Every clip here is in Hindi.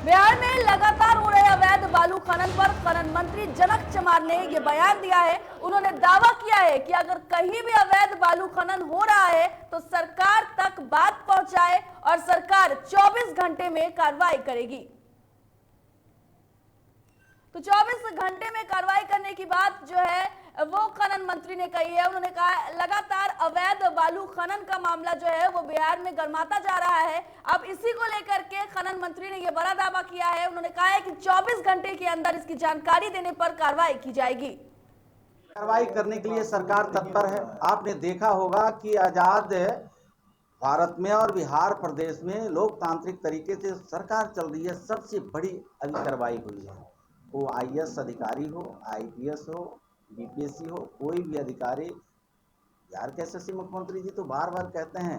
बिहार में लगातार हो रहे अवैध बालू खनन पर खनन मंत्री जनक चमार ने यह बयान दिया है। उन्होंने दावा किया है कि अगर कहीं भी अवैध बालू खनन हो रहा है तो सरकार तक बात पहुंचाए और सरकार 24 घंटे में कार्रवाई करेगी। तो 24 घंटे में कार्रवाई करने की बात जो है वो खनन मंत्री ने कही है। उन्होंने कहा लगातार अवैध बालू खनन का मामला जो है वो बिहार में गर्माता जा रहा है। अब इसी को लेकर के खनन मंत्री ने यह बड़ा दावा किया है। उन्होंने कहा है कि 24 घंटे के अंदर इसकी जानकारी देने पर कार्रवाई की जाएगी। कार्रवाई करने के लिए सरकार तत्पर है। आपने देखा होगा कि आजाद भारत में और बिहार प्रदेश में लोकतांत्रिक तरीके से सरकार चल रही है। सबसे बड़ी अभी कार्रवाई हुई है, वो आईएएस अधिकारी हो, आईपीएस हो, बीपीएससी हो, कोई भी अधिकारी। बिहार के यशस्वी मुख्यमंत्री जी तो बार बार कहते हैं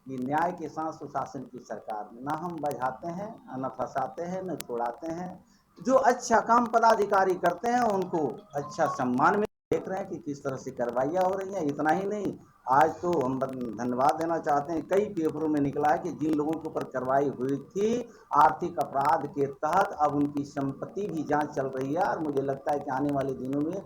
कि न्याय के साथ सुशासन की सरकार, ना हम बझाते हैं, न फंसाते हैं, न छोड़ाते हैं। जो अच्छा काम पदाधिकारी करते हैं उनको अच्छा सम्मान में देख रहे हैं कि किस तरह से कार्रवाइयाँ हो रही हैं। इतना ही नहीं, आज तो हम धन्यवाद देना चाहते हैं, कई पेपरों में निकला है कि जिन लोगों के ऊपर कार्रवाई हुई थी आर्थिक अपराध के तहत, अब उनकी संपत्ति भी जांच चल रही है। और मुझे लगता है कि आने वाले दिनों में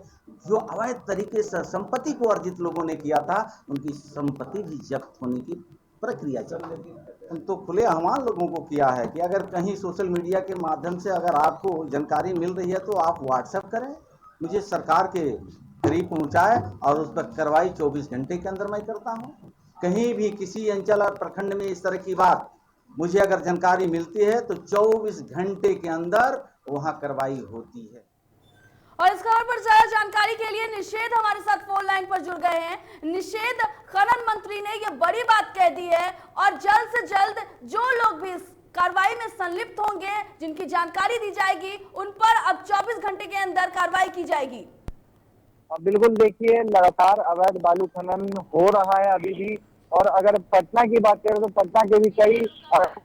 जो अवैध तरीके से संपत्ति को अर्जित लोगों ने किया था उनकी संपत्ति भी जब्त होने की प्रक्रिया चल रही है। तो खुले आह्वान लोगों को किया है कि अगर कहीं सोशल मीडिया के माध्यम से अगर आपको जानकारी मिल रही है तो आप व्हाट्सएप करें, मुझे सरकार के करीब पहुंचाए और उस पर कार्रवाई 24 घंटे के अंदर मैं करता हूं। कहीं भी किसी अंचल और प्रखंड में इस तरह की बात मुझे अगर जानकारी मिलती है तो 24 घंटे के अंदर वहां कार्रवाई होती है। और इस खबर पर ज्यादा जानकारी के लिए निषेध हमारे साथ फोन लाइन पर जुड़ गए हैं। निषेध, खनन मंत्री ने यह बड़ी बात कह दी है और जल्द से जल्द जो लोग भी इस कार्रवाई में संलिप्त होंगे, जिनकी जानकारी दी जाएगी, उन पर अब 24 घंटे के अंदर कार्रवाई की जाएगी। बिल्कुल, देखिए लगातार अवैध बालू खनन हो रहा है अभी भी। और अगर पटना की बात करें तो पटना के भी कई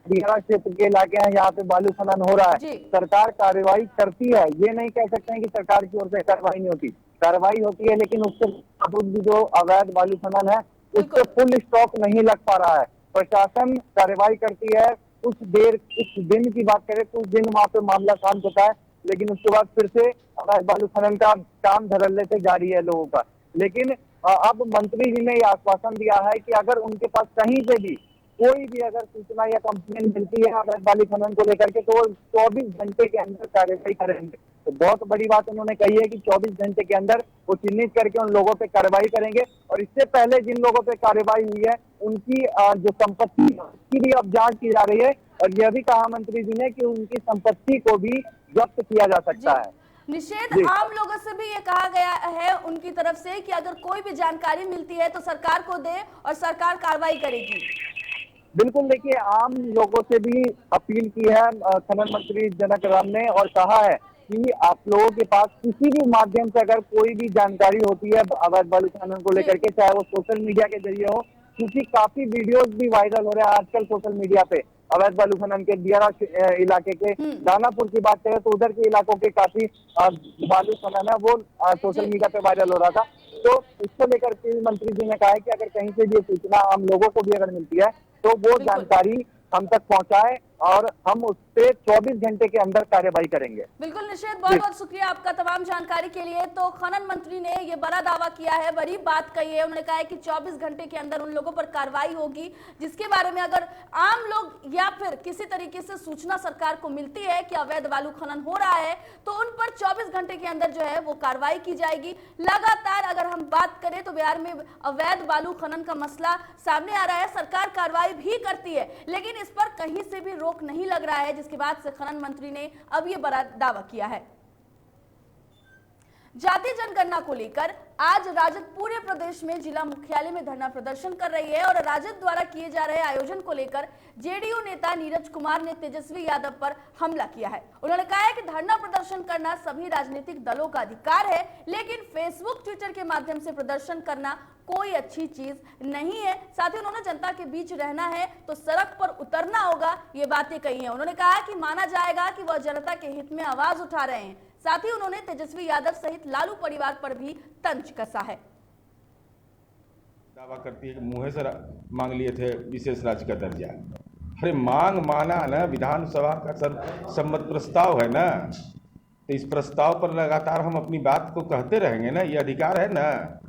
दियारा क्षेत्र के इलाके हैं यहाँ पे बालू खनन हो रहा है। सरकार कार्रवाई करती है, ये नहीं कह सकते हैं कि सरकार की ओर से कार्रवाई नहीं होती, कार्रवाई होती है, लेकिन उसके बावजूद भी जो अवैध बालू खनन है उस पर फुल स्टॉक नहीं लग पा रहा है। प्रशासन कार्रवाई करती है, कुछ दिन की बात करें कुछ दिन वहाँ पे मामला शांत होता है, लेकिन उसके बाद फिर से अवैध बालू खनन का काम धड़ल्ले से जारी है लोगों का। लेकिन अब मंत्री जी ने यह आश्वासन दिया है कि अगर उनके पास कहीं से भी कोई भी अगर सूचना या कंप्लेन मिलती है अवैध बालू खनन को लेकर के तो 24 घंटे के अंदर कार्रवाई करेंगे। तो बहुत बड़ी बात उन्होंने कही है कि 24 घंटे के अंदर वो चिन्हित करके उन लोगों पे कार्रवाई करेंगे। और इससे पहले जिन लोगों पे कार्रवाई हुई है उनकी जो संपत्ति की भी अब जांच की जा रही है। और यह भी कहा मंत्री जी ने कि उनकी संपत्ति को भी जब्त किया जा सकता है। निषेध, आम लोगों से भी ये कहा गया है उनकी तरफ से कि अगर कोई भी जानकारी मिलती है तो सरकार को दे और सरकार कार्रवाई करेगी। बिल्कुल, देखिए आम लोगों से भी अपील की है खनन मंत्री जनक राम ने और कहा है कि आप लोगों के पास किसी भी माध्यम से अगर कोई भी जानकारी होती है अवैध बालू खनन को लेकर के, चाहे वो सोशल मीडिया के जरिए हो, क्योंकि काफी वीडियोस भी वायरल हो रहे हैं आजकल सोशल मीडिया पे अवैध बालू खनन के। दियारा इलाके के दानापुर की बात करें तो उधर के इलाकों के काफी बालू खनन है वो सोशल मीडिया पे वायरल हो रहा था। तो इसको लेकर के मंत्री जी ने कहा है कि अगर कहीं से भी सूचना आम लोगों को भी अगर मिलती है तो वो जानकारी हम तक पहुंचाए और हम उस पे 24 घंटे के अंदर कार्रवाई करेंगे। बिल्कुल निषेध, बहुत बहुत शुक्रिया आपका तमाम जानकारी के लिए। तो खनन मंत्री ने ये बड़ा दावा किया है, बड़ी बात कही है। उन्होंने कहा है कि 24 घंटे के अंदर उन लोगों पर कार्रवाई होगी जिसके बारे में अगर आम लोग या फिर किसी तरीके से सूचना सरकार को मिलती है कि अवैध बालू खनन हो रहा है तो उन पर 24 घंटे के अंदर जो है वो कार्रवाई की जाएगी। लगातार अगर हम बात करें तो बिहार में अवैध बालू खनन का मसला सामने आ रहा है, सरकार कार्रवाई भी करती है लेकिन इस पर कहीं से भी रोक नहीं लग रहा है, जिसके बाद से खनन मंत्री ने अब ये बड़ा दावा किया है। जातीय जनगणना को लेकर आज राजद पूरे प्रदेश में जिला मुख्यालय में धरना प्रदर्शन कर रही है और राजद द्वारा किए जा रहे आयोजन को लेकर जेडीयू नेता नीरज कुमार ने तेजस्वी यादव पर हमला किया है। उन्होंने कहा है कि धरना प्रदर्शन करना सभी राजनीतिक दलों का अधिकार है, लेकिन फेसबुक ट्विटर के माध्यम से प्रदर्शन करना कोई अच्छी चीज नहीं है। साथ ही उन्होंने जनता के बीच रहना है तो सड़क पर उतरना होगा, ये बातें कही हैं। उन्होंने कहा कि माना जाएगा कि वह जनता के हित में आवाज उठा रहे हैं। साथ ही उन्होंने तेजस्वी यादव सहित लालू परिवार पर भी तंज कसा है। दावा करती है कि मुँह से मांग लिए थे विशेष राज्य का दर्जा, अरे मांग माना ना, विधानसभा का सम्मत प्रस्ताव है ना, तो इस प्रस्ताव पर लगातार हम अपनी बात को कहते रहेंगे ना। ये अधिकार है ना,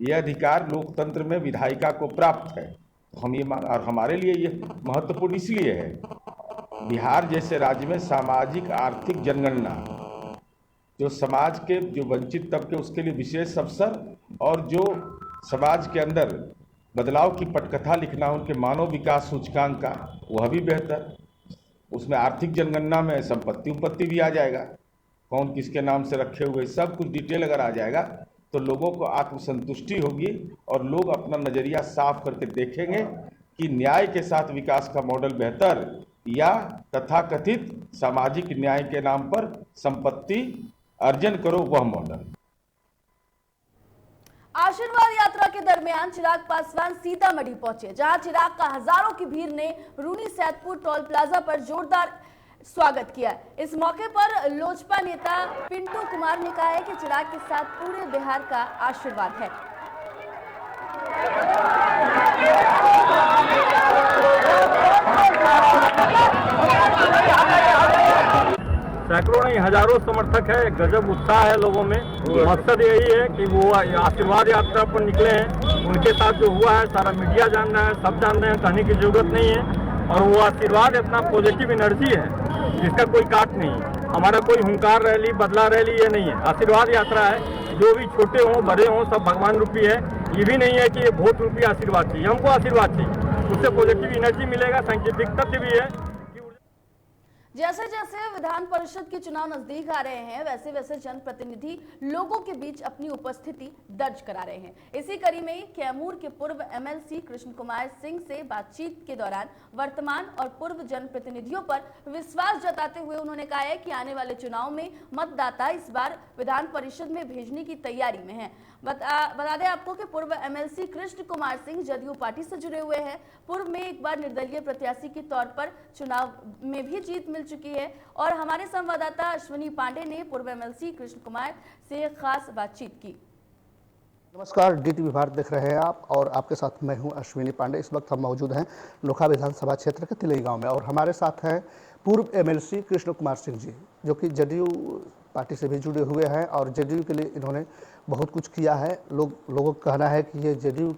ये अधिकार लोकतंत्र में विधायिका को प्राप्त है। तो हम ये और हमारे लिए ये महत्वपूर्ण इसलिए है, बिहार जैसे राज्य में सामाजिक आर्थिक जनगणना, जो समाज के जो वंचित तबके उसके लिए विशेष अवसर, और जो समाज के अंदर बदलाव की पटकथा लिखना, उनके मानव विकास सूचकांक का, वह भी बेहतर। उसमें आर्थिक जनगणना में संपत्ति उपत्ति भी आ जाएगा, कौन किसके नाम से रखे हुए, सब कुछ डिटेल अगर आ जाएगा तो लोगों को आत्मसंतुष्टि होगी और लोग अपना नजरिया साफ करके देखेंगे कि न्याय के साथ विकास का मॉडल बेहतर या तथाकथित सामाजिक न्याय के नाम पर संपत्ति अर्जन करो वह मॉडल। आशीर्वाद यात्रा के दरमियान चिराग पासवान सीतामढ़ी पहुंचे, जहां चिराग का हजारों की भीड़ ने रूनी सैदपुर टोल प्लाजा पर जोरदार स्वागत किया। इस मौके पर लोजपा नेता पिंटू कुमार ने कहा है कि चिराग के साथ पूरे बिहार का आशीर्वाद है। सैकड़ों नहीं हजारों समर्थक है, गजब उत्साह है लोगों में। मकसद यही है कि वो आशीर्वाद यात्रा पर निकले हैं, उनके साथ जो हुआ है सारा मीडिया जान रहा है, सब जान रहे हैं, कहने की जरूरत नहीं है। और वो आशीर्वाद इतना पॉजिटिव एनर्जी है जिसका कोई काट नहीं। हमारा कोई हुंकार रैली बदला रैली ये नहीं है, आशीर्वाद यात्रा है। जो भी छोटे हों बड़े हों सब भगवान रूपी है। ये भी नहीं है कि ये वोट रूपी आशीर्वाद चाहिए, हमको आशीर्वाद चाहिए, उससे पॉजिटिव एनर्जी मिलेगा। साइंटिफिक तथ्य भी है। जैसे जैसे विधान परिषद के चुनाव नजदीक आ रहे हैं, वैसे वैसे जनप्रतिनिधि लोगों के बीच अपनी उपस्थिति दर्ज करा रहे हैं। इसी कड़ी में कैमूर के पूर्व एमएलसी कृष्ण कुमार सिंह से बातचीत के दौरान वर्तमान और पूर्व जनप्रतिनिधियों पर विश्वास जताते हुए उन्होंने कहा है कि आने वाले चुनाव में मतदाता इस बार विधान परिषद में भेजने की तैयारी में है। बता दें आपको कि पूर्व एमएलसी कृष्ण कुमार सिंह जदयू पार्टी से जुड़े हुए हैं। पूर्व में एक बार निर्दलीय प्रत्याशी के तौर पर चुनाव में भी जीत मिल चुकी है। और हमारे संवाददाता अश्विनी पांडे ने पूर्व एमएलसी कृष्ण कुमार से खास बातचीत की। नमस्कार, डीटीवी भारत देख रहे हैं आप, और आपके साथ मैं हूं अश्विनी पांडे। इस वक्त हम मौजूद हैं लोखा विधानसभा क्षेत्र के तिलई गांव में, और हमारे साथ हैं पूर्व एमएलसी कृष्ण कुमार सिंह जी, जो कि जदयू पार्टी से भी जुड़े हुए हैं और जदयू के लिए इन्होंने बहुत कुछ किया है। लोगों का कहना है कि ये जदयू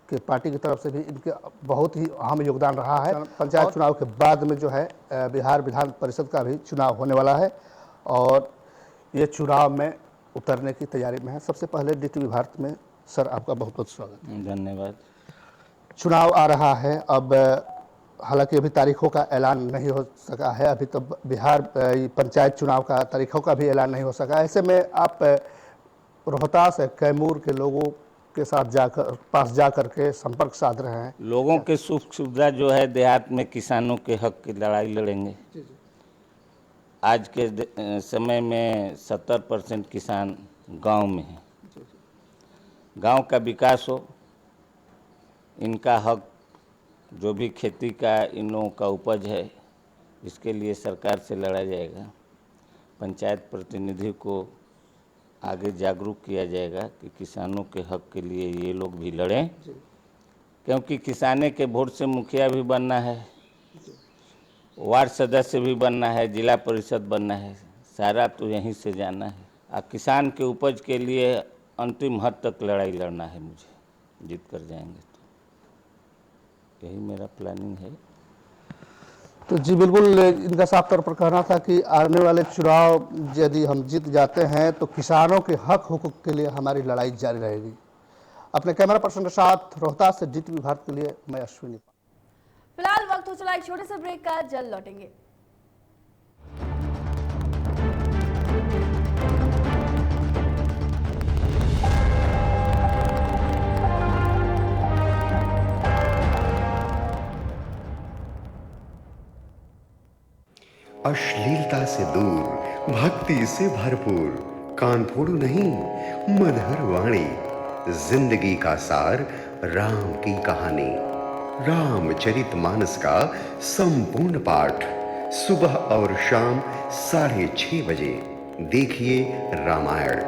के पार्टी की तरफ से भी इनके बहुत ही अहम योगदान रहा है। पंचायत चुनाव के बाद में जो है बिहार विधान परिषद का भी चुनाव होने वाला है और ये चुनाव में उतरने की तैयारी में है। सबसे पहले डीटीवी भारत में सर आपका बहुत बहुत स्वागत। धन्यवाद। चुनाव आ रहा है, अब हालांकि अभी तारीखों का ऐलान नहीं हो सका है, अभी तो बिहार पंचायत चुनाव का तारीखों का भी ऐलान नहीं हो सका। ऐसे में आप रोहतास कैमूर के लोगों के साथ पास जाकर के संपर्क साध रहे हैं। लोगों के सुख सुविधा जो है, देहात में किसानों के हक की लड़ाई लड़ेंगे। आज के समय में 70% किसान गांव में हैं। गांव का विकास हो, इनका हक जो भी खेती का इन लोगों का उपज है, इसके लिए सरकार से लड़ा जाएगा। पंचायत प्रतिनिधि को आगे जागरूक किया जाएगा कि किसानों के हक के लिए ये लोग भी लड़ें, क्योंकि किसाने के वोट से मुखिया भी बनना है, वार्ड सदस्य भी बनना है, जिला परिषद बनना है, सारा तो यहीं से जाना है। और किसान के उपज के लिए अंतिम हद तक लड़ाई लड़ना है मुझे, जीत कर जाएंगे तो यही मेरा प्लानिंग है। तो जी बिल्कुल, इनका साफ तौर पर कहना था कि आने वाले चुनाव यदि हम जीत जाते हैं तो किसानों के हक हुकूक के लिए हमारी लड़ाई जारी रहेगी। अपने कैमरा पर्सन के साथ रोहतास से डीटीवी भारत के लिए मैं अश्विनी। फिलहाल वक्त हो चला एक छोटे से ब्रेक का, जल्द लौटेंगे। अश्लीलता से दूर, भक्ति से भरपूर, कान फोड़ू नहीं, मधुर वाणी, जिंदगी का सार, राम की कहानी, रामचरितमानस का संपूर्ण पाठ, सुबह और शाम 6:30 बजे देखिए रामायण,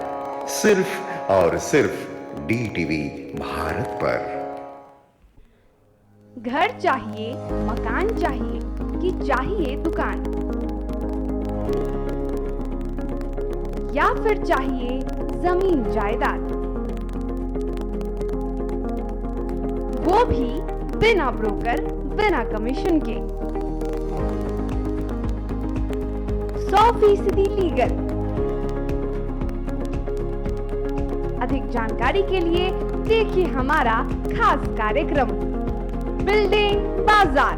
सिर्फ और सिर्फ डीटीवी भारत पर। घर चाहिए, मकान चाहिए कि चाहिए दुकान, या फिर चाहिए जमीन जायदाद, वो भी बिना ब्रोकर, बिना कमीशन के, 100% लीगल। अधिक जानकारी के लिए देखिए हमारा खास कार्यक्रम बिल्डिंग बाजार।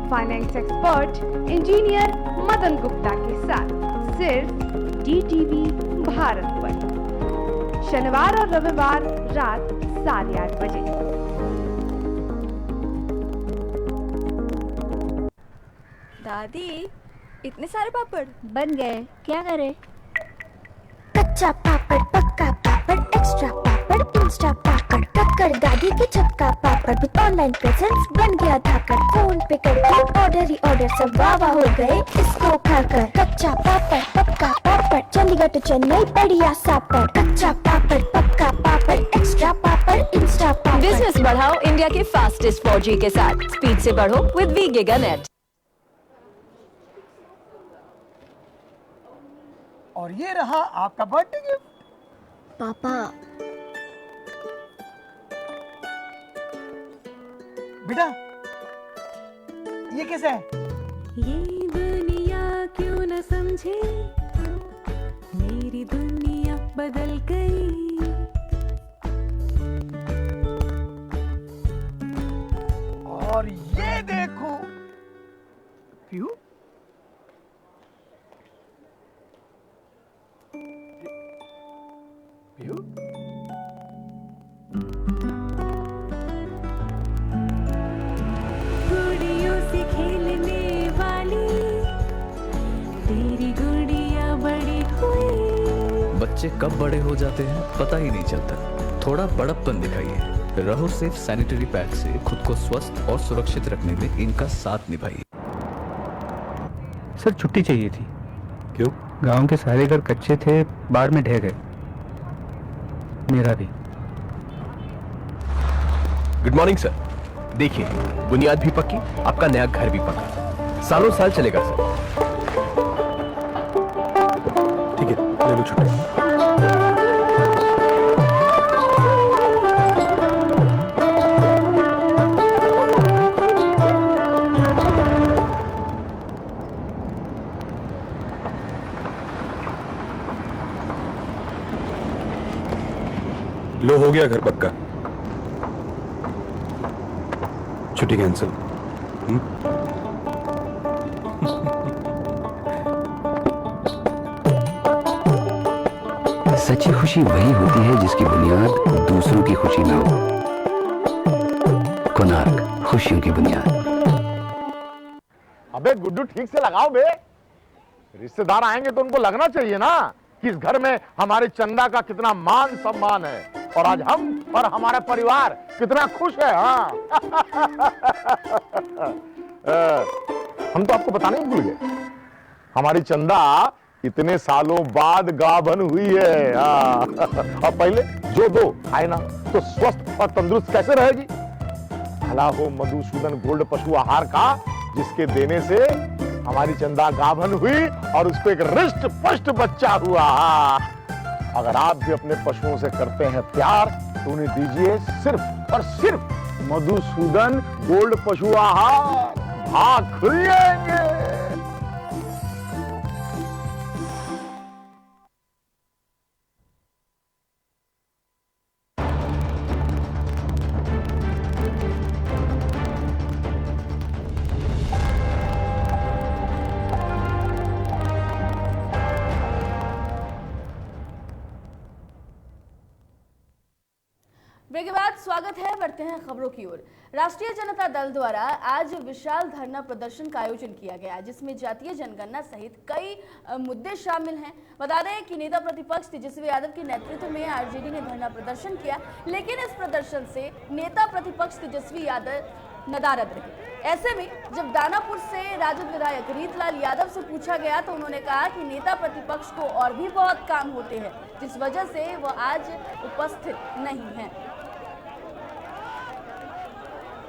Finance expert engineer Madan Gupta के साथ सिर्फ DTV भारत पर, शनिवार और रविवार रात 8:30 बजे। दादी, इतने सारे पापड़ बन गए, क्या करे? कच्चा पापड़, पक्का पापड़, एक्स्ट्रा पापड़, इंस्टा पापड़, कक्कड़ दादी के चक्का पापड़ विद ऑनलाइन प्रेजेंस बन गया धाकड़। फोन पे करके ऑर्डर ही ऑर्डर, सब वाह हो गए इसको खाकर। कच्चा पापड़, पक्का पापड़, चंडीगढ़ टू चेन्नई बढ़िया सापड़। कच्चा पापड़, पक्का पापड़, एक्स्ट्रा पापड़, इंस्टा पापड़। बिजनेस बढ़ाओ इंडिया के फास्टेस्ट 4G के साथ। स्पीड से बढ़ो विद वी गिगानेट। और ये रहा आपका बर्थडे गिफ्ट। पापा, बेटा ये कैसा है? ये दुनिया क्यों न समझे, मेरी दुनिया बदल गई। और ये देखो प्यू, गुड़ियों से खेलने वाली तेरी गुड़िया बड़ी हुई। बच्चे कब बड़े हो जाते हैं पता ही नहीं चलता। थोड़ा बड़प्पन दिखाइए। रहो सेफ सैनिटरी पैड से खुद को स्वस्थ और सुरक्षित रखने में इनका साथ निभाइए। सर छुट्टी चाहिए थी। क्यों? गांव के सारे घर कच्चे थे, बाढ़ में ढह गए, मेरा भी। Good morning sir. देखिए, बुनियाद भी पक्की, आपका नया घर भी पक्का, सालों साल चलेगा सर। ठीक है, ले लो छुट्टी। लो, हो गया घर पक्का। छुट्टी कैंसिल। सच्ची खुशी वही होती है जिसकी बुनियाद दूसरों की खुशी में हो। कोणार्क, खुशियों की बुनियाद। अबे गुड्डू ठीक से लगाओ बे, रिश्तेदार आएंगे तो उनको लगना चाहिए ना कि इस घर में हमारे चंदा का कितना मान सम्मान है और आज हम और हमारा परिवार कितना खुश है। हाँ हम तो आपको बताने ही भूल गए, हमारी चंदा इतने सालों बाद गाभन हुई है। और पहले जो दो खाए ना तो स्वस्थ और तंदुरुस्त कैसे रहेगी। भला हो मधुसूदन गोल्ड पशु आहार का, जिसके देने से हमारी चंदा गाभन हुई और उस पर एक रिष्ट पुष्ट बच्चा हुआ। अगर आप भी अपने पशुओं से करते हैं प्यार तो उन्हें दीजिए सिर्फ और सिर्फ मधुसूदन गोल्ड पशु आहार। भाग खुल जाएंगे। ब्रेक के बाद स्वागत है, बढ़ते हैं खबरों की ओर। राष्ट्रीय जनता दल द्वारा आज विशाल धरना प्रदर्शन का आयोजन किया गया, जिसमें जातीय जनगणना सहित कई मुद्दे शामिल हैं। बता दें कि नेता प्रतिपक्ष तेजस्वी यादव के नेतृत्व में आरजेडी ने धरना प्रदर्शन किया, लेकिन इस प्रदर्शन से नेता प्रतिपक्ष तेजस्वी यादव नदारद रहे। ऐसे में जब दानापुर से राजद विधायक रीतलाल यादव से पूछा गया तो उन्होंने कहा कि नेता प्रतिपक्ष को और भी बहुत काम होते हैं, जिस वजह से वो आज उपस्थित नहीं है।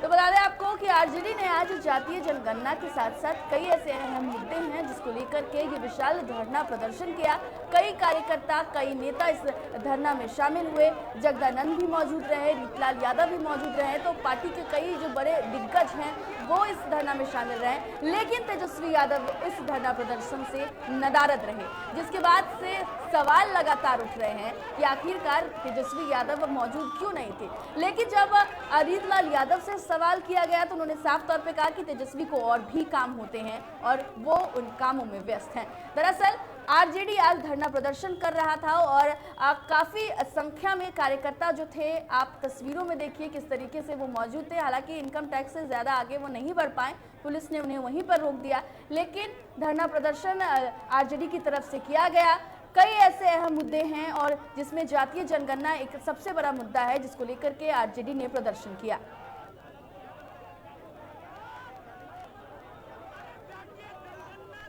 तो बता दें आपको कि आरजेडी ने आज जातीय जनगणना के साथ साथ कई ऐसे अहम मुद्दे हैं जिसको लेकर के ये विशाल धरना प्रदर्शन किया। कई कार्यकर्ता, कई नेता इस धरना में शामिल हुए। जगदानंद भी मौजूद रहे, रीतलाल यादव भी मौजूद रहे, तो पार्टी के कई जो बड़े दिग्गज हैं वो इस धरना में शामिल रहे। लेकिन तेजस्वी यादव इस धरना प्रदर्शन से नदारद रहे, जिसके बाद से सवाल लगातार उठ रहे हैं कि आखिरकार तेजस्वी यादव मौजूद क्यों नहीं थे। लेकिन जब रीतलाल यादव से सवाल किया गया तो उन्होंने साफ तौर पे कहा कि तेजस्वी को और भी काम होते हैं और वो उन कामों में व्यस्त हैं। दरअसल आरजेडी आज धरना प्रदर्शन कर रहा था और काफी संख्या में कार्यकर्ता जो थे, आप तस्वीरों में देखिए किस तरीके से वो मौजूद थे। हालांकि इनकम टैक्स से ज्यादा आगे वो नहीं बढ़ पाए, पुलिस ने उन्हें वहीं पर रोक दिया, लेकिन धरना प्रदर्शन आरजेडी की तरफ से किया गया। कई ऐसे अहम मुद्दे हैं और जिसमें जातीय जनगणना एक सबसे बड़ा मुद्दा है जिसको लेकर के आरजेडी ने प्रदर्शन किया।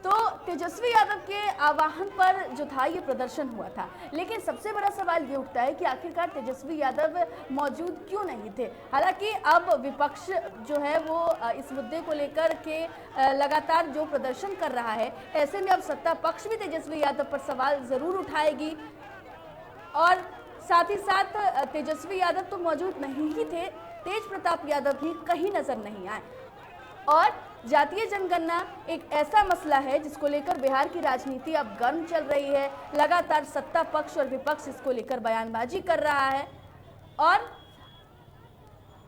तो तेजस्वी यादव के आह्वान पर जो था ये प्रदर्शन हुआ था, लेकिन सबसे बड़ा सवाल ये उठता है कि आखिरकार तेजस्वी यादव मौजूद क्यों नहीं थे। हालांकि अब विपक्ष जो है वो इस मुद्दे को लेकर के लगातार जो प्रदर्शन कर रहा है, ऐसे में अब सत्ता पक्ष भी तेजस्वी यादव पर सवाल जरूर उठाएगी। और साथ ही साथ तेजस्वी यादव तो मौजूद नहीं ही थे, तेज प्रताप यादव भी कहीं नजर नहीं आए। और जातीय जनगणना एक ऐसा मसला है जिसको लेकर बिहार की राजनीति अब गर्म चल रही है। लगातार सत्ता पक्ष और विपक्ष इसको लेकर बयानबाजी कर रहा है। और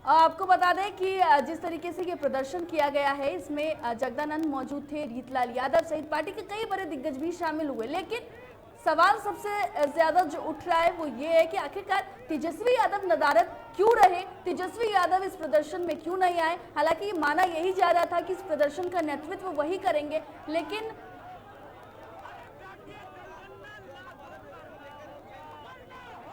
आपको बता दें कि जिस तरीके से ये प्रदर्शन किया गया है, इसमें जगदानंद मौजूद थे, रीतलाल यादव सहित पार्टी के कई बड़े दिग्गज भी शामिल हुए। लेकिन सवाल सबसे ज्यादा जो उठ रहा है वो ये है कि आखिरकार तेजस्वी यादव नदारद क्यों रहे, तेजस्वी यादव इस प्रदर्शन में क्यों नहीं आए। हालांकि माना यही जा रहा था कि इस प्रदर्शन का नेतृत्व वही करेंगे, लेकिन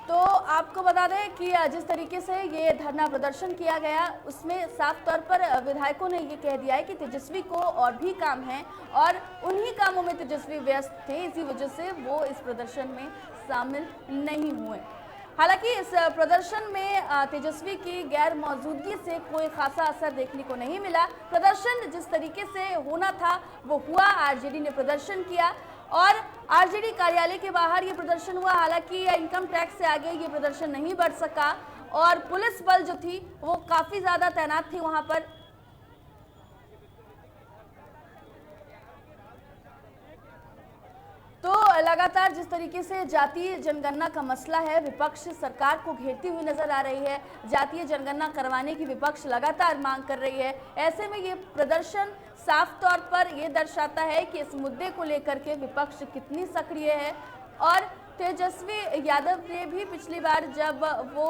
तो आपको बता दें कि जिस तरीके से ये धरना प्रदर्शन किया गया उसमें साफ तौर पर विधायकों ने ये कह दिया है कि तेजस्वी को और भी काम है और उन्हीं कामों में तेजस्वी व्यस्त थे, इसी वजह से वो इस प्रदर्शन में शामिल नहीं हुए। हालांकि इस प्रदर्शन में तेजस्वी की गैर मौजूदगी से कोई खासा असर देखने को नहीं मिला। प्रदर्शन जिस तरीके से होना था वो हुआ, आरजेडी ने प्रदर्शन किया और आरजेडी कार्यालय के बाहर ये प्रदर्शन हुआ। हालांकि इनकम टैक्स से आगे ये प्रदर्शन नहीं बढ़ सका और पुलिस बल जो थी वो काफी ज्यादा तैनात थी वहां पर। तो लगातार जिस तरीके से जातीय जनगणना का मसला है, विपक्ष सरकार को घेरती हुई नजर आ रही है। जातीय जनगणना करवाने की विपक्ष लगातार मांग कर रही है। ऐसे में ये प्रदर्शन साफ तौर पर ये दर्शाता है कि इस मुद्दे को लेकर के विपक्ष कितनी सक्रिय है। और तेजस्वी यादव ने भी पिछली बार जब वो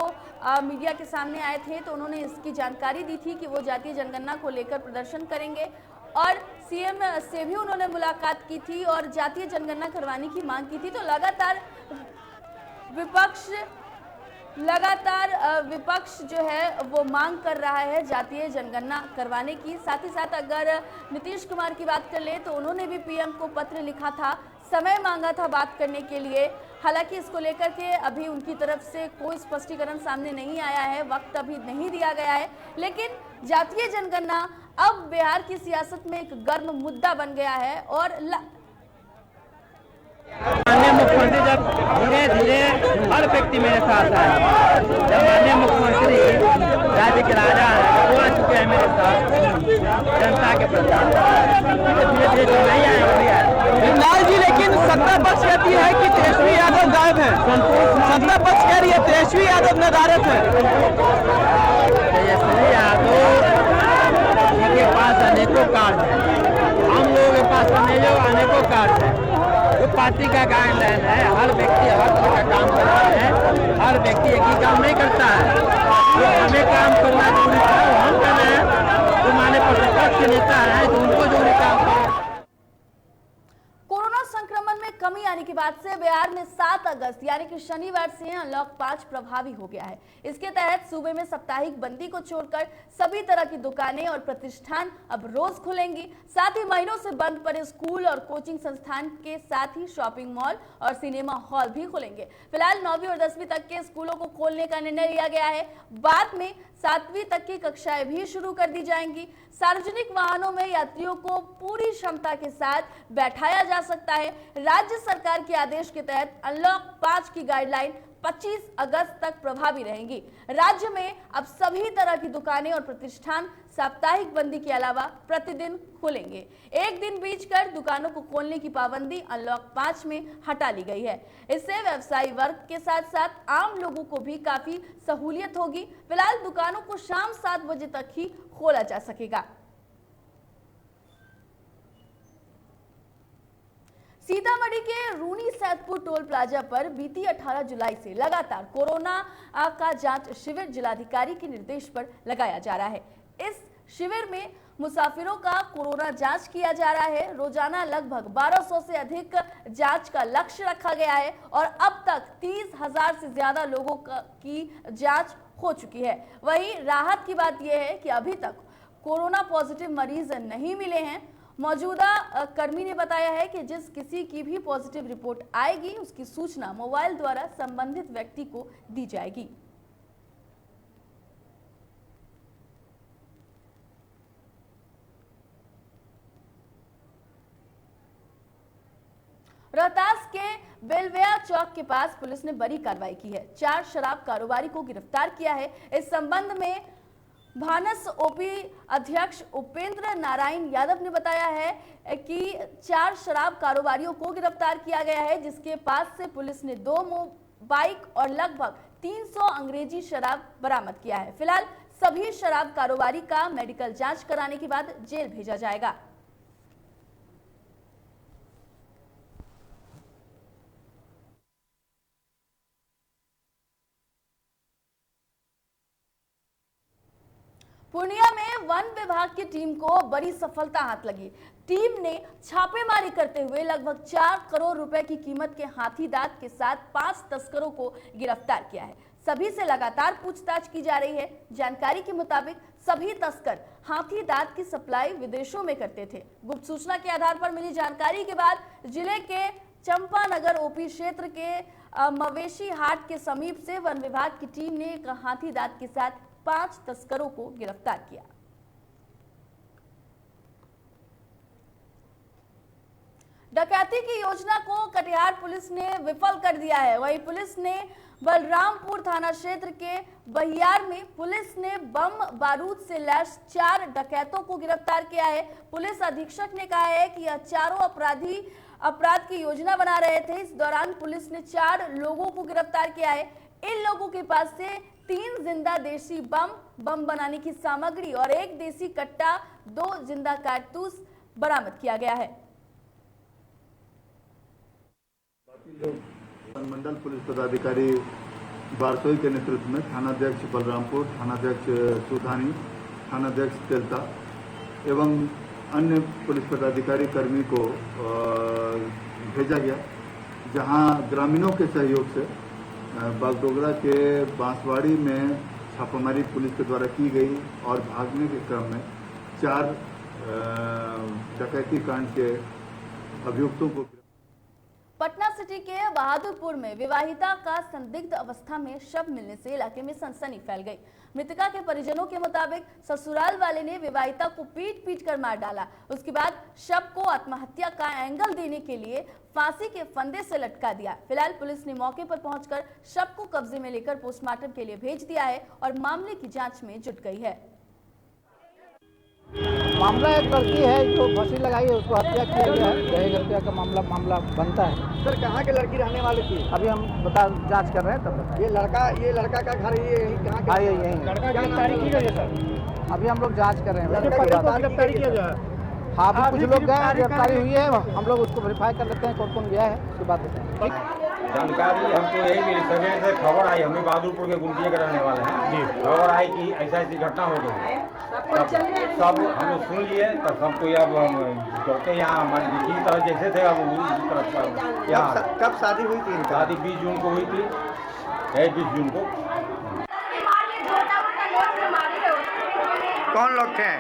मीडिया के सामने आए थे तो उन्होंने इसकी जानकारी दी थी कि वो जातीय जनगणना को लेकर प्रदर्शन करेंगे और सीएम से भी उन्होंने मुलाकात की थी और जातीय जनगणना करवाने की मांग की थी। तो लगातार विपक्ष जो है वो मांग कर रहा है जातीय जनगणना करवाने की। साथ ही साथ अगर नीतीश कुमार की बात कर ले तो उन्होंने भी पीएम को पत्र लिखा था, समय मांगा था बात करने के लिए। हालांकि इसको लेकर के अभी उनकी तरफ से कोई स्पष्टीकरण सामने नहीं आया है, वक्त अभी नहीं दिया गया है। लेकिन जातीय जनगणना अब बिहार की सियासत में एक गर्म मुद्दा बन गया है और माननीय मुख्यमंत्री जब धीरे धीरे हर व्यक्ति मेरे साथ आए, जब माननीय मुख्यमंत्री राज्य के राजा हैं वो आ चुके हैं मेरे साथ जनता के प्रति, धीरे धीरे जो नहीं आए वो भी आए। लाल जी, लेकिन सत्ता पक्ष कहती है कि तेजस्वी यादव गायब है, सत्ता पक्ष कह रही है तेजस्वी यादव नदारद है। तेजस्वी यादव के पास अनेकों कार्ड है, हम लोगों के पास अनेकों कार्ड है। जो पार्टी का गाइडलाइन है, हर व्यक्ति हर तरह का काम करता है, हर व्यक्ति एक ही काम नहीं करता है। जो हमें काम करना है वो हम कर रहे हैं, जो माने प्रतिपक्ष नेता है तो उनको जो काम कोरोना संक्रमण में कमी आने के के बाद से बिहार में 7 अगस्त यानी कि शनिवार से अनलॉक 5 प्रभावी हो गया है। इसके तहत सूबे में साप्ताहिक बंदी को छोड़कर सभी तरह की दुकानें और प्रतिष्ठान अब रोज खुलेंगी। साथ ही महीनों से बंद पड़े स्कूल और कोचिंग संस्थान के साथ ही शॉपिंग मॉल और सिनेमा हॉल भी खुलेंगे। फिलहाल 9वीं और 10वीं तक के स्कूलों को खोलने का निर्णय लिया गया है। बाद में 7वीं तक की कक्षाएं भी शुरू कर दी जाएंगी। सार्वजनिक वाहनों में यात्रियों को पूरी क्षमता के साथ बैठाया जा सकता है। राज्य सरकार के आदेश के तहत अनलॉक 5 की गाइडलाइन 25 अगस्त तक प्रभावी रहेंगी। राज्य में अब सभी तरह की दुकानें और प्रतिष्ठान साप्ताहिक बंदी के अलावा प्रतिदिन खुलेंगे। एक दिन बीच कर दुकानों को खोलने की पाबंदी अनलॉक 5 में हटा ली गई है। इससे व्यवसायी वर्ग के साथ साथ आम लोगों को भी काफी सहूलियत होगी। फिलहाल दुकानों को शाम 7 बजे तक ही खोला जा सकेगा। सीतामढ़ी के रूनी सैदपुर टोल प्लाजा पर बीती 18 जुलाई से लगातार कोरोना का जांच शिविर जिलाधिकारी के निर्देश पर लगाया जा रहा है। इस शिविर में मुसाफिरों का कोरोना जांच किया जा रहा है। रोजाना लगभग 1200 से अधिक जांच का लक्ष्य रखा गया है और अब तक 30,000 से ज्यादा लोगों की जांच हो चुकी है। वहीं राहत की बात यह है कि अभी तक कोरोना पॉजिटिव मरीज नहीं मिले हैं। मौजूदा कर्मी ने बताया है कि जिस किसी की भी पॉजिटिव रिपोर्ट आएगी उसकी सूचना मोबाइल द्वारा संबंधित व्यक्ति को दी जाएगी। रोहतास के बेलवेया चौक के पास पुलिस ने बड़ी कार्रवाई की है। 4 शराब कारोबारी को गिरफ्तार किया है। इस संबंध में भानस ओपी अध्यक्ष उपेंद्र नारायण यादव ने बताया है कि 4 शराब कारोबारियों को गिरफ्तार किया गया है, जिसके पास से पुलिस ने 2 बाइक और लगभग 300 अंग्रेजी शराब बरामद किया है। फिलहाल सभी शराब कारोबारी का मेडिकल जांच कराने के बाद जेल भेजा जाएगा। पूर्णिया में वन विभाग की टीम को बड़ी सफलता हाथ लगी। टीम ने छापेमारी करते हुए लगभग 4 करोड़ रुपए की कीमत के हाथी दांत के साथ 5 तस्करों को गिरफ्तार किया है। सभी से लगातार पूछताछ की जा रही है। जानकारी के मुताबिक सभी तस्कर हाथी दांत की सप्लाई विदेशों में करते थे। गुप्त सूचना के आधार पर मिली जानकारी के बाद जिले के चंपानगर ओपी क्षेत्र के मवेशी हाट के समीप से वन विभाग की टीम ने एक हाथी दांत के साथ 5 तस्करों को गिरफ्तार किया। डकैती की योजना को कटिहार पुलिस ने विफल कर दिया है। वहीं पुलिस ने बलरामपुर थाना क्षेत्र के बहियार में पुलिस ने बम बारूद से लैस 4 डकैतों को गिरफ्तार किया है। पुलिस अधीक्षक ने कहा है कि यह चारों अपराधी अपराध की योजना बना रहे थे। इस दौरान पुलिस ने 4 लोगों को गिरफ्तार किया है। इन लोगों के पास से 3 जिंदा देसी बम बनाने की सामग्री और 1 देसी कट्टा, 2 जिंदा कारतूस बरामद किया गया है। मंडल पुलिस पदाधिकारी बारसोई के नेतृत्व में थानाध्यक्ष बलरामपुर, थानाध्यक्ष सुधानी, थानाध्यक्ष तेलता एवं अन्य पुलिस पदाधिकारी कर्मी को भेजा गया, जहां ग्रामीणों के सहयोग से बागडोगरा के बांसवाड़ी में छापामारी पुलिस के द्वारा की गई और भागने के क्रम में 4 डकैती कांड के अभियुक्तों को। पटना सिटी के बहादुरपुर में विवाहिता का संदिग्ध अवस्था में शव मिलने से इलाके में सनसनी फैल गई। मृतका के परिजनों के मुताबिक ससुराल वाले ने विवाहिता को पीट कर मार डाला। उसके बाद शव को आत्महत्या का एंगल देने के लिए फांसी के फंदे से लटका दिया। फिलहाल पुलिस ने मौके पर पहुंचकर शव को कब्जे में लेकर पोस्टमार्टम के लिए भेज दिया है और मामले की जांच में जुट गई है। मामला एक लड़की है जो फांसी लगाई है, उसको हत्या किया गया है। दहेज हत्या का मामला बनता है। सर कहाँ के लड़की रहने वाली थी? अभी हम जांच कर रहे हैं। तब ये लड़का का घर ये कहाँ का? यही गिरफ्तारी की गई है सर? अभी हम लोग जांच कर रहे हैं। गिरफ्तारी किया जाए। हाँ, कुछ लोग गए, गिरफ्तारी हुई है। हम लोग उसको वेरीफाई कर लेते हैं कौन कौन गया है, उसके बाद बताएं। जानकारी हमको यही मिली, सवेरे से खबर आई, हम भी बहादुरपुर के गुमटिया के रहने वाले हैं जी। खबर आई कि ऐसा ऐसी घटना हो गई, सब हम लोग सुन लिए, तब सबको अब हम चौके यहाँ हमारे जिस तरह जैसे थे अब उसी तरह यहाँ। कब शादी हुई थी? शादी 20 जून को हुई थी, 20 जून को। कौन लोग थे?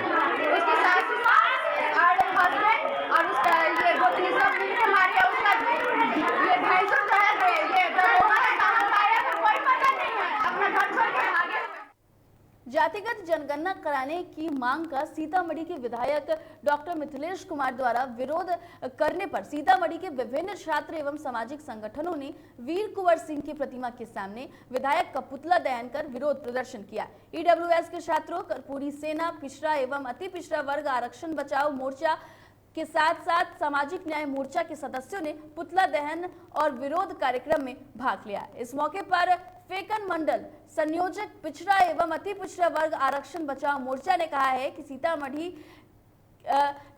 जातिगत जनगणना कराने की मांग का सीतामढ़ी के विधायक डॉक्टर मिथिलेश कुमार द्वारा विरोध करने पर सीतामढ़ी के विभिन्न छात्र एवं सामाजिक संगठनों ने वीर कुंवर सिंह की प्रतिमा के सामने विधायक का पुतला दहन कर विरोध प्रदर्शन किया। ईडब्ल्यूएस के छात्रों, कर्पूरी सेना, पिछड़ा एवं अति पिछड़ा वर्ग आरक्षण बचाओ मोर्चा के साथ साथ सामाजिक न्याय मोर्चा के सदस्यों ने पुतला दहन और विरोध कार्यक्रम में भाग लिया। इस मौके पर फेकन मंडल संयोजक पिछड़ा एवं अति पिछड़ा वर्ग आरक्षण बचाओ मोर्चा ने कहा है कि सीतामढ़ी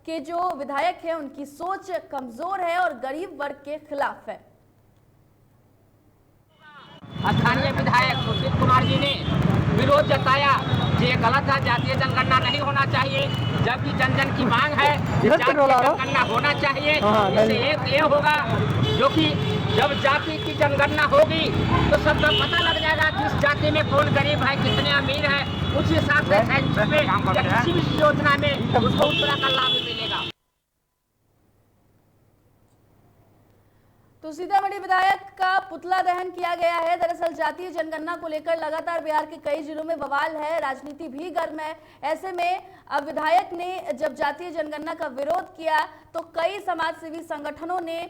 के जो विधायक हैं उनकी सोच कमजोर है और गरीब वर्ग के खिलाफ है। स्थानीय विधायक सुशील कुमार जी ने विरोध जताया कि ये गलत है, जातीय जनगणना नहीं होना चाहिए, जबकि जन जन की मांग है कि जातीय जनगणना होना चाहिए। इससे एक ये होगा जो कि जब जाति की जनगणना होगी तो सबको पता लग जाएगा किस जाति में कौन गरीब है, कितने अमीर है, उस हिसाब से किसी भी योजना में उसको उस तरह का लाभ मिलेगा। तो सीतामढ़ी विधायक का पुतला दहन किया गया है। दरअसल जातीय जनगणना को लेकर लगातार बिहार के कई जिलों में बवाल है, राजनीति भी गर्म है। ऐसे में अब विधायक ने जब जातीय जनगणना का विरोध किया तो कई समाजसेवी संगठनों ने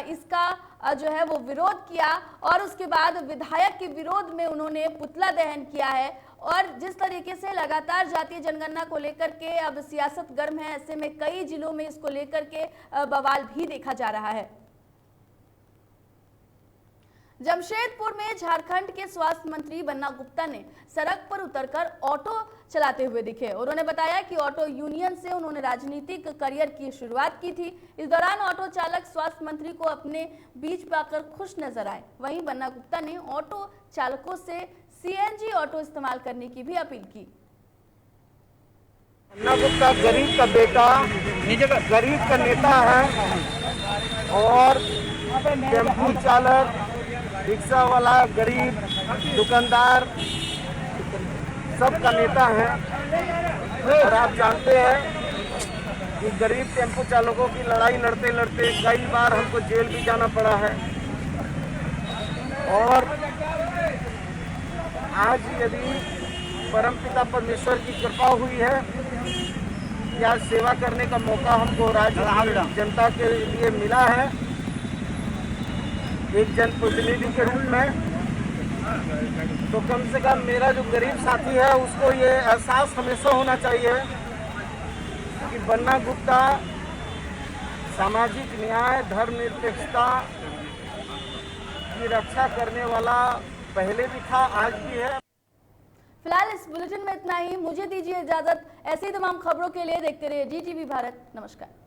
इसका जो है वो विरोध किया और उसके बाद विधायक के विरोध में उन्होंने पुतला दहन किया है। और जिस तरीके से लगातार जातीय जनगणना को लेकर के अब सियासत गर्म है, ऐसे में कई जिलों में इसको लेकर के बवाल भी देखा जा रहा है। जमशेदपुर में झारखंड के स्वास्थ्य मंत्री बन्ना गुप्ता ने सड़क पर उतरकर ऑटो चलाते हुए दिखे। उन्होंने बताया कि ऑटो यूनियन से उन्होंने राजनीतिक करियर की शुरुआत की थी। इस दौरान ऑटो चालक स्वास्थ्य मंत्री को अपने बीच पाकर खुश नजर आए। वहीं बन्ना गुप्ता ने ऑटो चालकों से सीएनजी ऑटो इस्तेमाल करने की भी अपील की। बन्ना गुप्ता गरीब का बेटा, गरीब का नेता है और टेम्पू चालक, रिक्शा वाला, गरीब दुकानदार सबका नेता है। और आप जानते हैं कि गरीब टेम्पो चालकों की लड़ाई लड़ते लड़ते कई बार हमको जेल भी जाना पड़ा है। और आज यदि परमपिता परमेश्वर की कृपा हुई है कि आज सेवा करने का मौका हमको राज्य जनता के लिए मिला है एक जनप्रतिनिधि के रूप में, तो कम से कम मेरा जो गरीब साथी है उसको ये एहसास हमेशा होना चाहिए कि बन्ना गुप्ता सामाजिक न्याय, धर्मनिरपेक्षता की रक्षा करने वाला पहले भी था, आज भी है। फिलहाल इस बुलेटिन में इतना ही। मुझे दीजिए इजाजत। ऐसी तमाम खबरों के लिए देखते रहिए GTV भारत। नमस्कार।